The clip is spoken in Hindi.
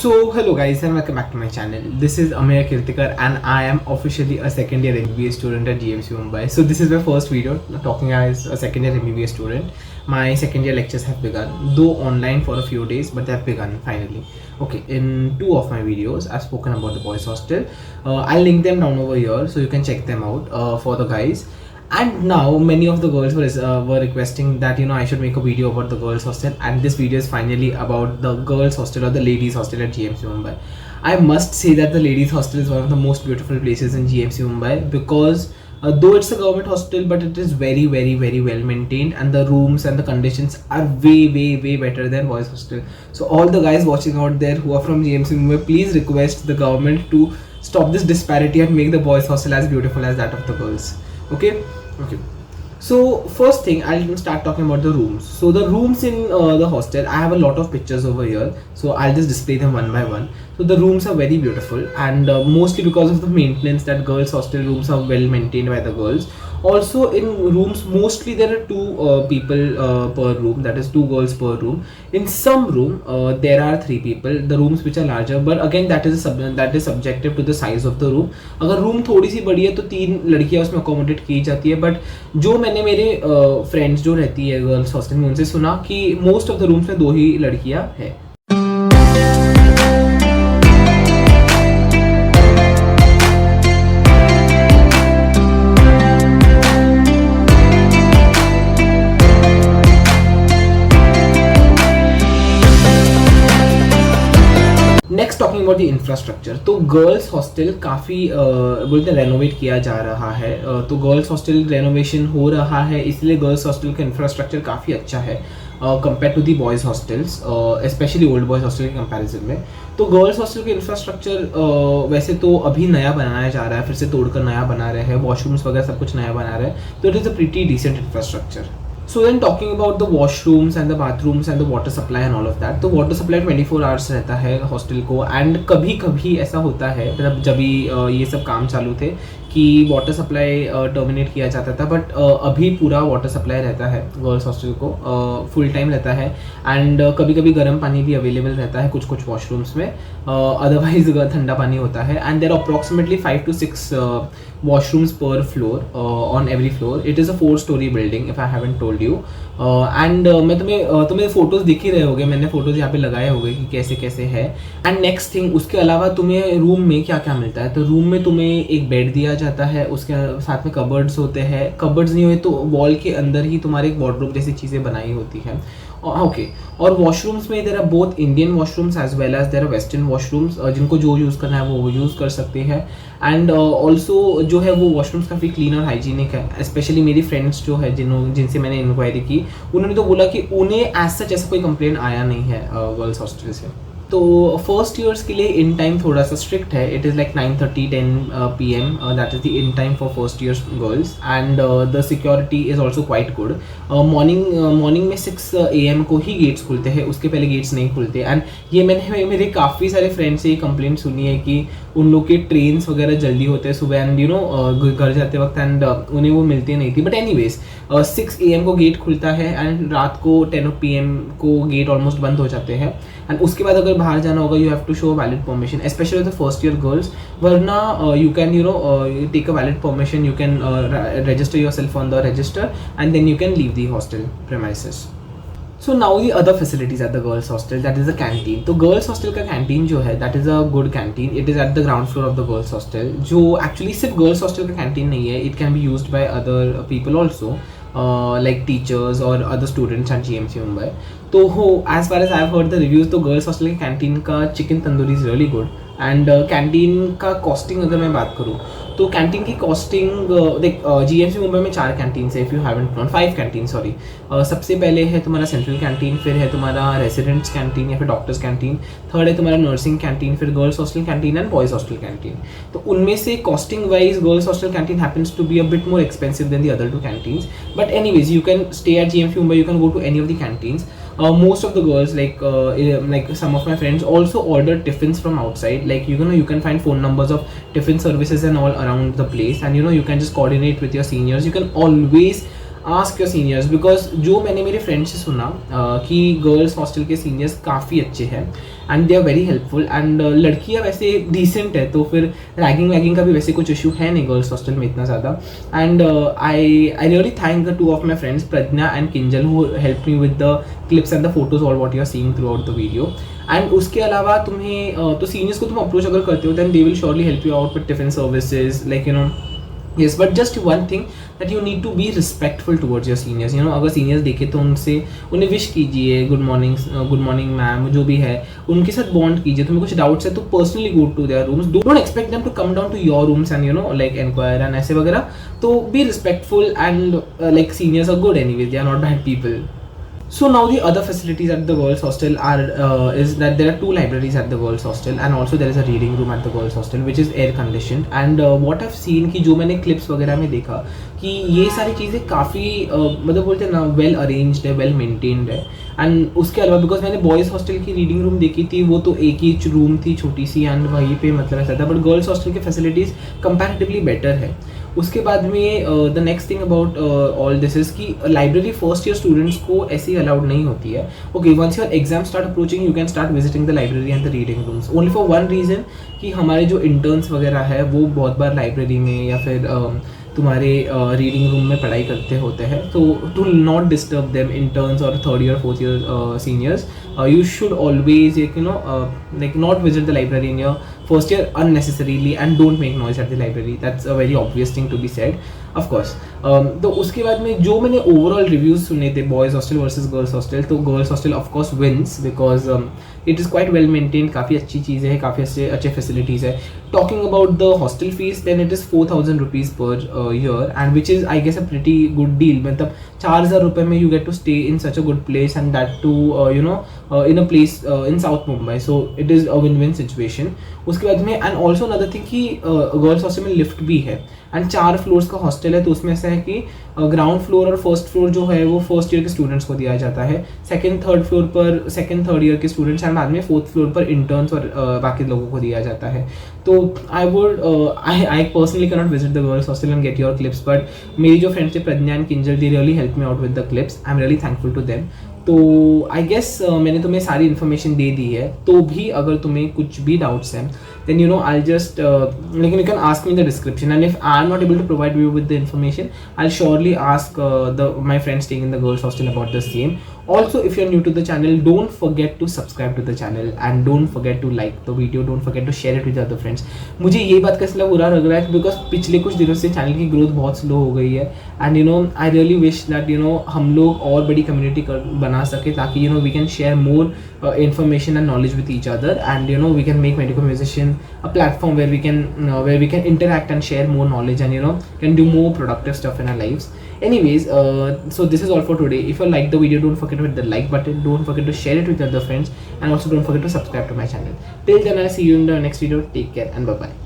So hello guys and welcome back to my channel. This is Ameya Kirtikar and I am officially a second year MBBS student at GMC Mumbai. So this is my first video talking as a second year MBBS student. My second year lectures have begun, though online for a few days, but they have begun finally. Okay, in two of my videos I've spoken about the boys hostel. I'll link them down over here so you can check them out for the guys. And now many of the girls were requesting that I should make a video about the girls hostel, and this video is finally about the girls hostel or the ladies hostel at GMC Mumbai. I must say that the ladies hostel is one of the most beautiful places in GMC Mumbai because though it's a government hostel, but it is very well maintained, and the rooms and the conditions are way better than boys hostel. So all the guys watching out there who are from GMC Mumbai, please request the government to stop this disparity and make the boys hostel as beautiful as that of the girls. Okay. So first thing, I'll start talking about the rooms. So the rooms in the hostel, I have a lot of pictures over here, so I'll just display them one by one. So the rooms are very beautiful, and mostly because of the maintenance, that girls hostel rooms are well maintained by the girls. Also in rooms, mostly there are two people per room, that is two girls per room. In some room there are three people, the rooms which are larger, but again that is subjective to the size of the room. अगर room थोड़ी सी बड़ी है तो तीन लड़कियां उसमें accommodate की जाती है, but जो मैंने मेरे friends जो रहती है girls hostel में उनसे सुना कि most of the rooms में दो ही लड़कियां है. Next talking about the infrastructure, तो गर्ल्स हॉस्टल काफ़ी बोलते हैं रेनोवेट किया जा रहा है. तो गर्ल्स हॉस्टल रेनोवेशन हो रहा है, इसलिए गर्ल्स हॉस्टल का इंफ्रास्ट्रक्चर काफ़ी अच्छा है compare to the boys hostels, specially old boys hostel के कंपैरिजन में. तो गर्ल्स हॉस्टल का इंफ्रास्ट्रक्चर वैसे तो अभी नया बनाया जा रहा है, फिर से तोड़कर नया बना रहे हैं, वॉशरूम्स वगैरह सब कुछ नया बना रहे हैं, तो it is a pretty decent infrastructure. So then talking about the washrooms and the bathrooms and the water supply and all of that, तो water supply 24 hours रहता है हॉस्टल को, एंड कभी कभी ऐसा होता है, मतलब जब भी ये सब काम चालू थे कि वाटर सप्लाई टर्मिनेट किया जाता था, बट अभी पूरा वाटर सप्लाई रहता है गर्ल्स हॉस्टल को, फुल टाइम रहता है, एंड कभी कभी गर्म पानी भी अवेलेबल रहता है कुछ वॉशरूम्स में, अदरवाइज ठंडा पानी होता है. And there approximately 5 to 6 washrooms per floor, on every floor. It is a 4-story building if I haven't told you. And मैं तुम्हें फोटोज दिख ही रहे होगे, मैंने फोटोज यहाँ पे लगाए होंगे कि कैसे कैसे है. एंड नेक्स्ट थिंग, उसके अलावा तुम्हें रूम में क्या क्या मिलता है, तो रूम में तुम्हें एक बेड दिया जाता है, उसके साथ में कबर्ड्स होते हैं, कबर्ड्स नहीं हुए तो वॉल के अंदर ही तुम्हारे एक वार्डरोब जैसी चीज़ें बनाई होती हैं. ओके, और वॉशरूम्स में there are both Indian washrooms as well as there are western washrooms, जिनको जो यूज़ करना है वो यूज़ कर सकते हैं. एंड ऑल्सो जो है वो वॉशरूम्स काफ़ी क्लीन और हाइजीनिक है. स्पेशली मेरी फ्रेंड्स जो है जिनसे मैंने इंक्वायरी की, उन्होंने तो बोला कि उन्हें एज सच ऐसा कोई कंप्लेंट आया नहीं है गर्ल्स हॉस्टल से. तो फर्स्ट ईयर्स के लिए इन टाइम थोड़ा सा स्ट्रिक्ट है. It is like 9:30-10 PM, that is the in time for first years girls, and the security is also quite good. Morning में 6 AM को ही गेट्स खुलते हैं, उसके पहले गेट्स नहीं खुलते. एंड ये मैंने मेरे काफ़ी सारे फ्रेंड्स से ये कंप्लेंट सुनी है कि उन लोग के ट्रेन्स वगैरह जल्दी होते हैं सुबह, एंड घर जाते वक्त, एंड उन्हें वो मिलती नहीं थी. बट एनीवेज 6 AM को गेट खुलता है, एंड रात को 10 PM को गेट ऑलमोस्ट बंद हो जाते हैं. एंड उसके बाद अगर बाहर जाना होगा, you have to show valid permission, specially the first year girls, वरना you can take a valid permission, you can register yourself on the register, and then you can leave the hostel premises. So now the other facilities at the girls hostel, that is the canteen. तो girls hostel का canteen जो है, that is a good canteen. It is at the ground floor of the girls hostel, जो actually सिर्फ girls hostel का canteen नहीं है, it can be used by other people also, like teachers or other students at GMC Mumbai. तो as far as I've heard the reviews, तो girls hostel के canteen का chicken tandoori is really good. And canteen का कॉस्टिंग अगर मैं बात करूँ तो कैंटीन की कॉस्टिंग देख, GMC मुंबई में 4 कैंटीन है, if you haven't known, 5 canteen sorry. सबसे पहले है तुम्हारा सेंट्रल कैंटीन, फिर है तुम्हारा रेसिडेंट्स कैंटीन या फिर डॉक्टर्स कैंटीन, थर्ड है तुम्हारा नर्सिंग कैंटीन, फिर girls hostel canteen and boys hostel canteen. तो उनमें से costing wise girls hostel canteen happens to be a bit more expensive than the other 2 canteens. But anyways you can stay at GMC Mumbai, you can go to any of the canteens. Most of the girls, like some of my friends, also order tiffins from outside. Like you can find phone numbers of tiffin services and all around the place, and you can just coordinate with your seniors. You can always ask your seniors, because जो मैंने मेरे फ्रेंड से सुना कि गर्ल्स हॉस्टल के सीनियर्स काफ़ी अच्छे हैं and they are very helpful, and लड़कियाँ वैसे डिसेंट है, तो फिर रैगिंग वैगिंग का भी वैसे कुछ इशू है नहीं गर्ल्स हॉस्टल में इतना ज़्यादा. And I really thank the two of my friends Pragya and Kinjal who help me with the clips and the photos और what you are seeing throughout the video. And उसके अलावा तुम्हें तो सीनियर्स को तुम अप्रोच अगर करते हो then they will surely help you out with tiffin services, like you know. Yes, but just one thing that you need to be respectful towards your seniors. You know, अगर seniors देखे तो उन्हें विश कीजिए, गुड मॉर्निंग मैम, जो भी है उनके साथ बॉन्ड कीजिए. तुम्हें कुछ डाउट्स है तो personally go to their rooms. Don't expect them to come down to your rooms and you know like enquire and ऐसे वगैरह. तो be respectful and like seniors are good anyways, they are not bad people. So now the other facilities at the girls hostel are is that there are 2 libraries at the girls hostel and also there is a reading room at the girls hostel which is air conditioned. And what I've seen कि जो मैंने clips वगैरह में देखा कि ये सारी चीज़ें काफ़ी मतलब बोलते हैं ना वेल अरेंज्ड है, वेल मेंटेन्ड है. एंड उसके अलावा बिकॉज मैंने बॉयज़ हॉस्टल की रीडिंग रूम देखी थी, वो तो एक ही रूम थी छोटी सी एंड वहीं पे मतलब ऐसा था, बट गर्ल्स हॉस्टल की फैसिलिटीज़ कंपैरेटिवली बेटर है. उसके बाद में the next thing about all this is कि लाइब्रेरी फर्स्ट ईयर स्टूडेंट्स को ऐसी अलाउड नहीं होती है. Okay, once your exam start approaching you can start visiting the library and the reading rooms only for one reason कि हमारे जो इंटर्न्स वगैरह है वो बहुत बार लाइब्रेरी में या फिर तुम्हारे रीडिंग रूम में पढ़ाई करते होते हैं. तो to not disturb them interns और third year fourth year seniors, you should always like not visit the library in your first year unnecessarily and don't make noise at the library. That's a very obvious thing to be said, of course. तो उसके बाद में जो मैंने ओवरऑल रिव्यूज़ सुने थे boys hostel versus girls hostel, तो girls hostel of course wins because it is quite well maintain, काफ़ी अच्छी चीज़ें हैं, काफ़ी अच्छे फैसिलिटीज़ है. Talking about the hostel fees then it is 4,000 rupees per year and which is I guess a pretty good deal. मतलब 4,000 रुपये में you get to stay in such a good place and that too you know in a place in South Mumbai, so it is a win-win situation. उसके बाद में एंड ऑल्सो अनदर थिंग कि गर्ल्स हॉस्टल में लिफ्ट भी है एंड 4 फ्लोर्स का हॉस्टल है, तो उसमें ऐसा है कि ग्राउंड फ्लोर और फर्स्ट फ्लोर जो है वो फर्स्ट ईयर के स्टूडेंट्स को दिया जाता है, सेकंड थर्ड फ्लोर पर सेकंड थर्ड ईयर के स्टूडेंट्स एंड बाद में फोर्थ फ्लोर पर इंटर्न्स और बाकी लोगों को दिया जाता है. तो I personally can not visit the girls hostel and get your clips, but मेरी जो फ्रेंड्स थे Pragya and Kinjal, they really help me out with the clips. I am really thankful to them. तो आई गेस मैंने तुम्हें सारी इन्फॉर्मेशन दे दी है, तो भी अगर तुम्हें कुछ भी डाउट्स हैं then you know I'll just like you can ask me in the description, and if I'm not able to provide you with the information I'll surely ask my friends staying in the girls hostel about the same. Also, if you're new to the channel, don't forget to subscribe to the channel and don't forget to like the video, don't forget to share it with other friends. मुझे ये बात का इसलिए बुरा लग रहा है बिकॉज पिछले कुछ दिनों से चैनल की ग्रोथ बहुत स्लो हो गई है and you know I really wish that you know हम लोग और बड़ी कम्युनिटी बना सके ताकि you know we can share more information and knowledge with each other, and you know we can make Medico Musician a platform where we can interact and share more knowledge and you know can do more productive stuff in our lives. Anyways, so this is all for today. If you like the video, don't forget to hit the like button, don't forget to share it with other friends, and also don't forget to subscribe to my channel. Till then, I'll see you in the next video. Take care and bye bye.